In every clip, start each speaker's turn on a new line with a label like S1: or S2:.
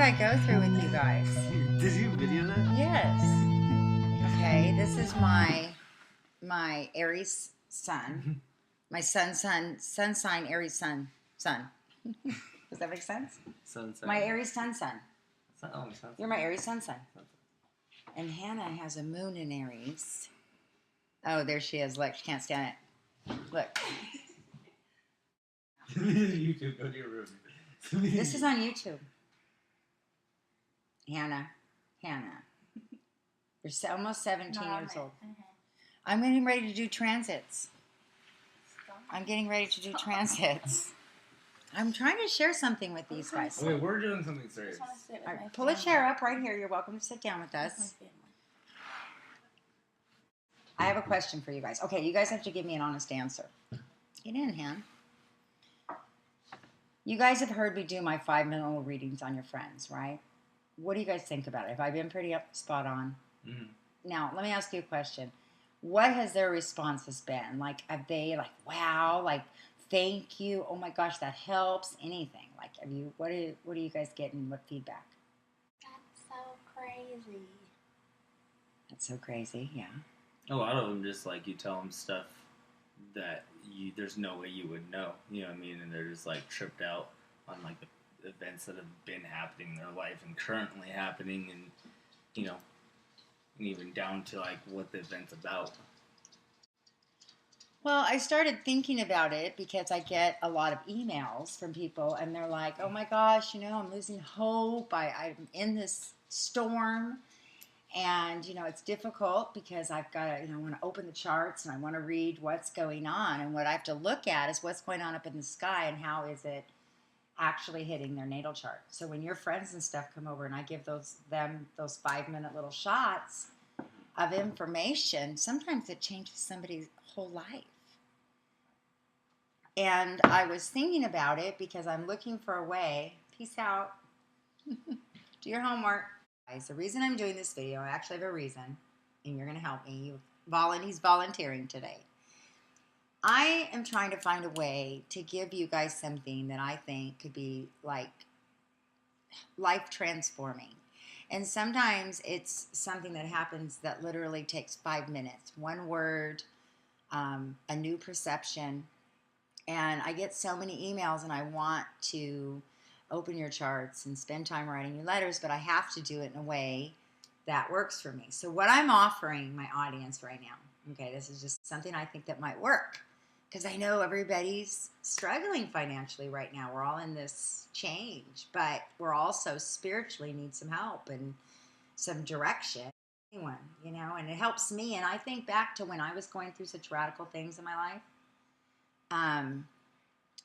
S1: what I go through with you guys.
S2: Did you video that?
S1: Yes. Okay, this is my Aries sun. My sun sign Aries sun. Does that make sense?
S2: Sunset.
S1: My Aries sun.
S2: Sunset.
S1: You're my Aries sun. And Hannah has a moon in Aries. Oh, there she is. Look, she can't stand it. Look.
S2: YouTube, go to your room.
S1: This is on YouTube. Hannah. You're almost 17 years old. I'm getting ready to do transits. I'm trying to share something with these guys.
S2: Wait, we're doing something serious.
S1: All right, pull a chair up right here. You're welcome to sit down with us. I have a question for you guys. Okay, you guys have to give me an honest answer. Get in, Han. You guys have heard me do my 5-minute little readings on your friends, right? What do you guys think about it? Have I been pretty spot on?
S2: Mm-hmm.
S1: Now, let me ask you a question. What has their responses been? Like, have they like, wow, like, thank you, oh my gosh, that helps, anything? Like, have you, what are you guys getting, what feedback?
S3: That's so crazy.
S1: That's so crazy, yeah.
S2: A lot of them just like you tell them stuff that there's no way you would know, you know what I mean? And they're just like tripped out on like the events that have been happening in their life and currently happening, and you know, and even down to like what the event's about.
S1: Well, I started thinking about it because I get a lot of emails from people and they're like, oh my gosh, you know, I'm losing hope. I'm in this storm and, you know, it's difficult because I've got to, you know, I want to open the charts and I want to read what's going on. And what I have to look at is what's going on up in the sky and how is it actually hitting their natal chart. So when your friends and stuff come over and I give them those 5-minute little shots of information, sometimes it changes somebody's whole life. And I was thinking about it because I'm looking for a way. Peace out. Do your homework. Guys, the reason I'm doing this video, I actually have a reason, and you're going to help me. He's volunteering today. I am trying to find a way to give you guys something that I think could be like life transforming. And sometimes it's something that happens that literally takes 5 minutes. One word, a new perception. And I get so many emails and I want to open your charts and spend time writing your letters, but I have to do it in a way that works for me. So what I'm offering my audience right now, okay, this is just something I think that might work because I know everybody's struggling financially right now. We're all in this change, but we're also spiritually need some help and some direction. Anyone, you know, and it helps me. And I think back to when I was going through such radical things in my life.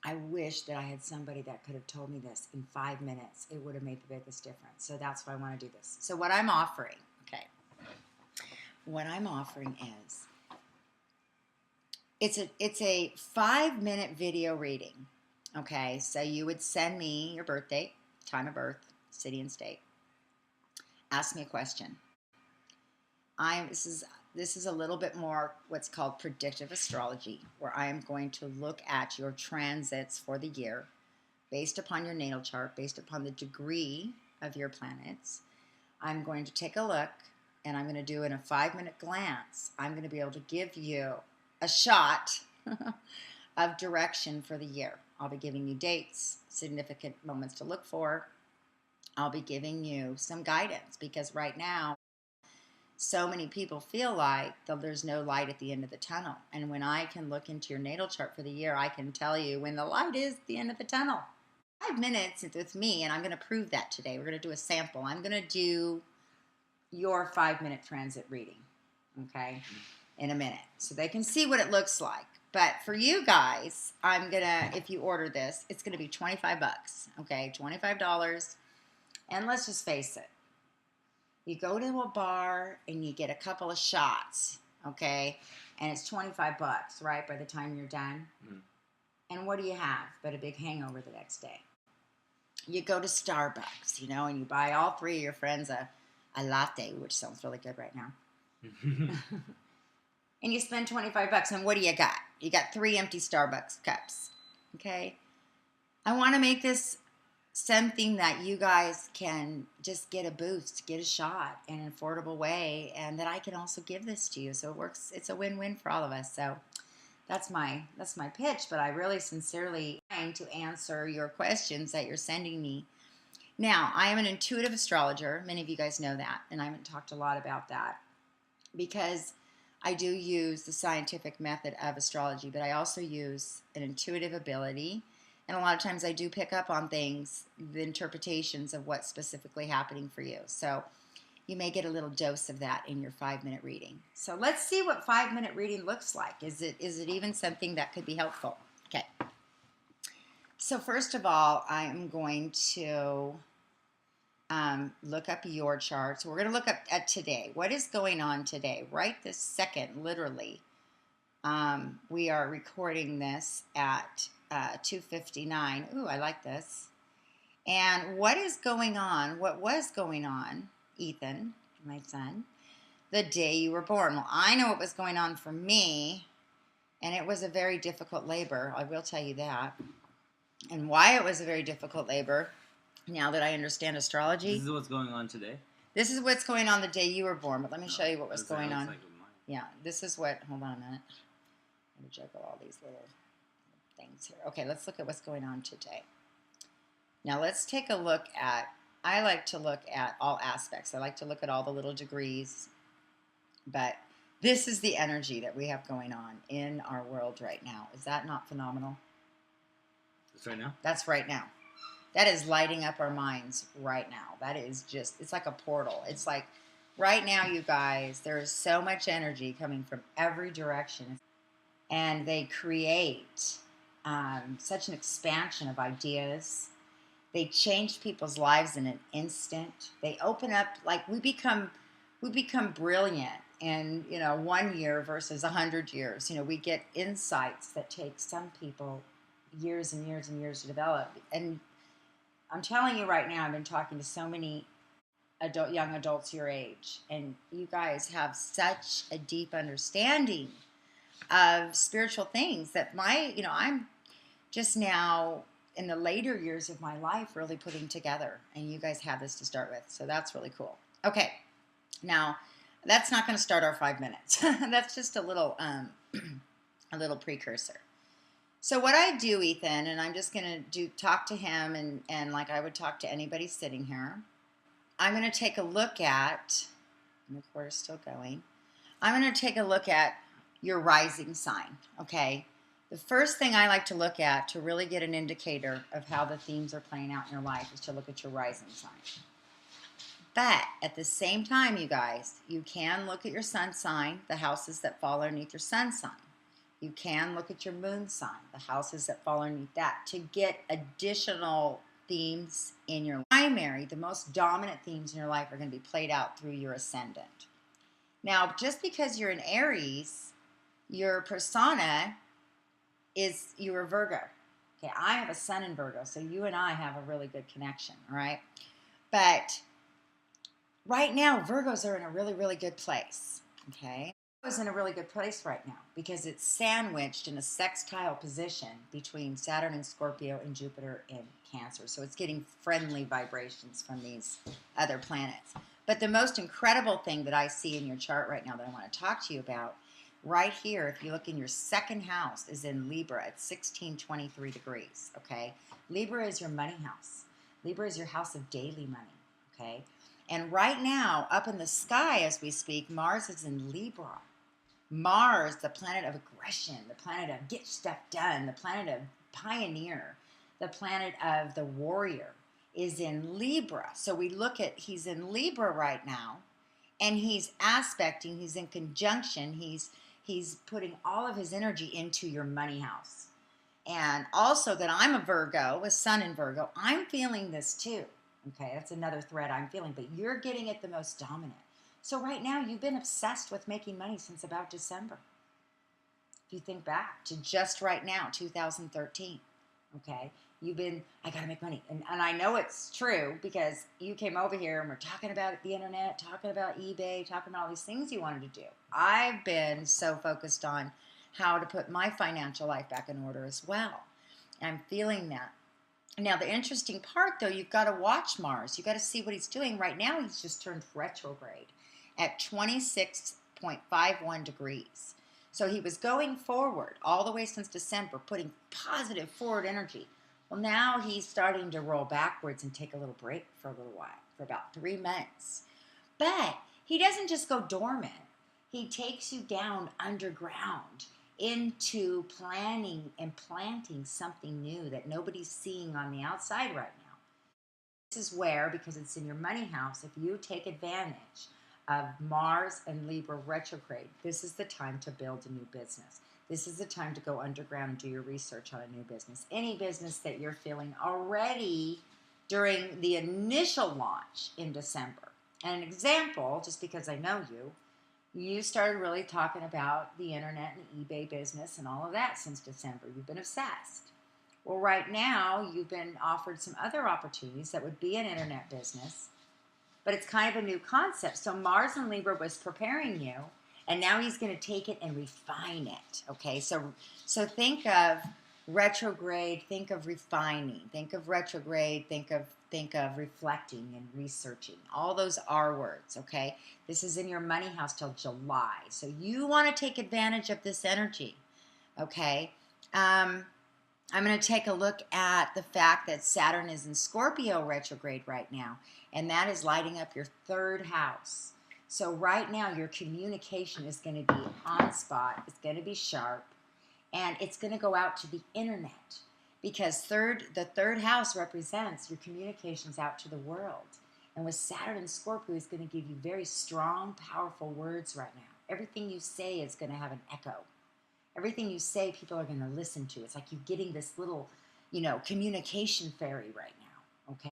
S1: I wish that I had somebody that could have told me this in 5 minutes. It would have made the biggest difference. So that's why I want to do this. So what I'm offering, is it's a 5-minute video reading. Okay, so you would send me your birth date, time of birth, city and state. Ask me a question. This is a little bit more what's called predictive astrology, where I am going to look at your transits for the year based upon your natal chart, based upon the degree of your planets. I'm going to take a look, and I'm going to do in a 5-minute glance, I'm going to be able to give you a shot of direction for the year. I'll be giving you dates, significant moments to look for. I'll be giving you some guidance because right now, so many people feel like there's no light at the end of the tunnel. And when I can look into your natal chart for the year, I can tell you when the light is at the end of the tunnel. 5 minutes with me, and I'm going to prove that today. We're going to do a sample. I'm going to do your 5-minute transit reading, okay, in a minute. So they can see what it looks like. But for you guys, I'm going to, if you order this, it's going to be $25, okay, $25. And let's just face it. You go to a bar and you get a couple of shots, okay? And it's $25, right, by the time you're done? Mm. And what do you have but a big hangover the next day? You go to Starbucks, you know, and you buy all 3 of your friends a latte, which sounds really good right now. And you spend $25, and what do you got? You got 3 empty Starbucks cups, okay? I want to make this something that you guys can just get a boost, get a shot in an affordable way, and that I can also give this to you. So it works. It's a win-win for all of us. So that's my pitch. But I really sincerely trying to answer your questions that you're sending me. Now, I am an intuitive astrologer. Many of you guys know that, and I haven't talked a lot about that because I do use the scientific method of astrology, but I also use an intuitive ability. And a lot of times I do pick up on things, the interpretations of what's specifically happening for you. So you may get a little dose of that in your 5-minute reading. So let's see what 5-minute reading looks like. Is it even something that could be helpful? Okay. So first of all, I am going to look up your chart. So we're going to look up at today. What is going on today? Right this second, literally. We are recording this at 2:59. Ooh, I like this. And what is going on? What was going on, Ethan, my son, the day you were born? Well, I know what was going on for me, and it was a very difficult labor. I will tell you that. And why it was a very difficult labor, now that I understand astrology.
S2: This is what's going on today?
S1: This is what's going on the day you were born, but let me show you what was going on.
S2: Like with mine.
S1: Yeah, this is what, hold on a minute. Let me juggle all these little things here. Okay, let's look at what's going on today. Now let's take a look at, I like to look at all aspects. I like to look at all the little degrees, but this is the energy that we have going on in our world right now. Is that not phenomenal?
S2: That's right now?
S1: That's right now. That is lighting up our minds right now. That is just, it's like a portal. It's like right now, you guys, there is so much energy coming from every direction. And they create such an expansion of ideas. They change people's lives in an instant. They open up, like we become brilliant in 1 year versus 100 years. We get insights that take some people years and years and years to develop. And I'm telling you right now, I've been talking to so many young adults your age, and you guys have such a deep understanding of spiritual things that I'm just now in the later years of my life really putting together, and you guys have this to start with. So that's really cool. Okay. Now, that's not going to start our 5 minutes. That's just a little precursor. So what I do, Ethan, and I'm just going to talk to him and like I would talk to anybody sitting here, I'm going to take a look at, and the record's still going, I'm going to take a look at your rising sign, okay? The first thing I like to look at to really get an indicator of how the themes are playing out in your life is to look at your rising sign. But at the same time, you guys, you can look at your sun sign, the houses that fall underneath your sun sign. You can look at your moon sign, the houses that fall underneath that, to get additional themes in your primary. The most dominant themes in your life are going to be played out through your ascendant. Now, just because you're an Aries, your persona is you're a Virgo. Okay, I have a sun in Virgo, so you and I have a really good connection, all right? But right now, Virgos are in a really, really good place, okay? Is in a really good place right now because it's sandwiched in a sextile position between Saturn and Scorpio and Jupiter in Cancer. So it's getting friendly vibrations from these other planets. But the most incredible thing that I see in your chart right now that I want to talk to you about right here, if you look in your second house, is in Libra at 1623 degrees, okay? Libra is your money house. Libra is your house of daily money, okay? And right now, up in the sky as we speak, Mars is in Libra. Mars, the planet of aggression, the planet of get stuff done, the planet of pioneer, the planet of the warrior, is in Libra. So we look at, he's in Libra right now, and he's aspecting, he's in conjunction, he's putting all of his energy into your money house. And also that I'm a Virgo, a sun in Virgo, I'm feeling this too. Okay, that's another thread I'm feeling, but you're getting it the most dominant. So right now, you've been obsessed with making money since about December. If you think back to just right now, 2013, okay? You've been, I got to make money. And I know it's true because you came over here and we're talking about the internet, talking about eBay, talking about all these things you wanted to do. I've been so focused on how to put my financial life back in order as well. And I'm feeling that. Now, the interesting part, though, you've got to watch Mars. You've got to see what he's doing. Right now, he's just turned retrograde at 26.51 degrees. So he was going forward all the way since December, putting positive forward energy. Well, now he's starting to roll backwards and take a little break for a little while, for about 3 months. But he doesn't just go dormant. He takes you down underground into planning and planting something new that nobody's seeing on the outside right now. This is where, because it's in your money house, if you take advantage of Mars and Libra retrograde, this is the time to build a new business. This is the time to go underground and do your research on a new business. Any business that you're feeling already during the initial launch in December. And an example, just because I know you started really talking about the internet and eBay business and all of that since December. You've been obsessed. Well, right now, you've been offered some other opportunities that would be an internet business, but it's kind of a new concept. So Mars and Libra was preparing you, and now he's going to take it and refine it. Okay, so think of retrograde, think of refining, think of retrograde, think of reflecting and researching. All those are words. Okay, this is in your money house till July, so you want to take advantage of this energy. Okay. I'm going to take a look at the fact that Saturn is in Scorpio retrograde right now, and that is lighting up your third house. So right now, your communication is going to be on spot. It's going to be sharp, and it's going to go out to the internet because the third house represents your communications out to the world. And with Saturn and Scorpio, it's going to give you very strong, powerful words right now. Everything you say is going to have an echo. Everything you say, people are going to listen to. It's like you're getting this little, communication fairy right now, okay?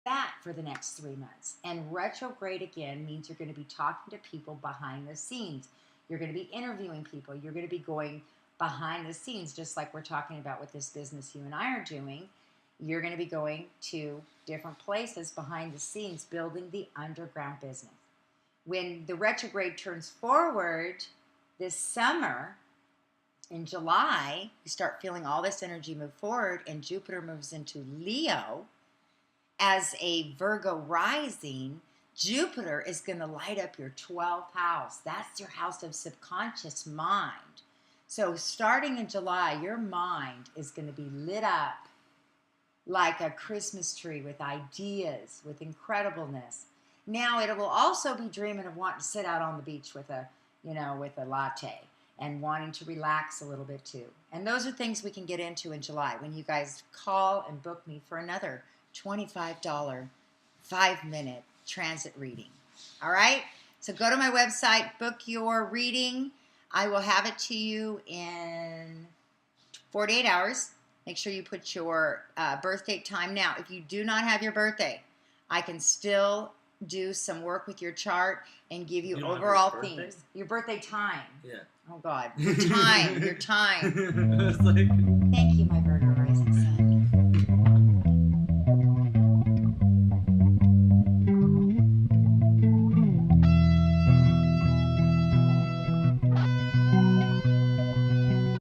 S1: That for the next 3 months. And retrograde, again, means you're going to be talking to people behind the scenes. You're going to be interviewing people. You're going to be going behind the scenes, just like we're talking about with this business you and I are doing. You're going to be going to different places behind the scenes, building the underground business. When the retrograde turns forward this summer, in July, you start feeling all this energy move forward, and Jupiter moves into Leo. As a Virgo rising, Jupiter is going to light up your 12th house. That's your house of subconscious mind. So starting in July, your mind is going to be lit up like a Christmas tree with ideas, with incredibleness. Now, it will also be dreaming of wanting to sit out on the beach with a latte, and wanting to relax a little bit too. And those are things we can get into in July when you guys call and book me for another $25 5-minute transit reading. All right? So go to my website, book your reading. I will have it to you in 48 hours. Make sure you put your birth date time. Now, if you do not have your birthday, I can still do some work with your chart and give you overall themes. Your birthday time.
S2: Yeah.
S1: Oh God, your time.
S2: I was like,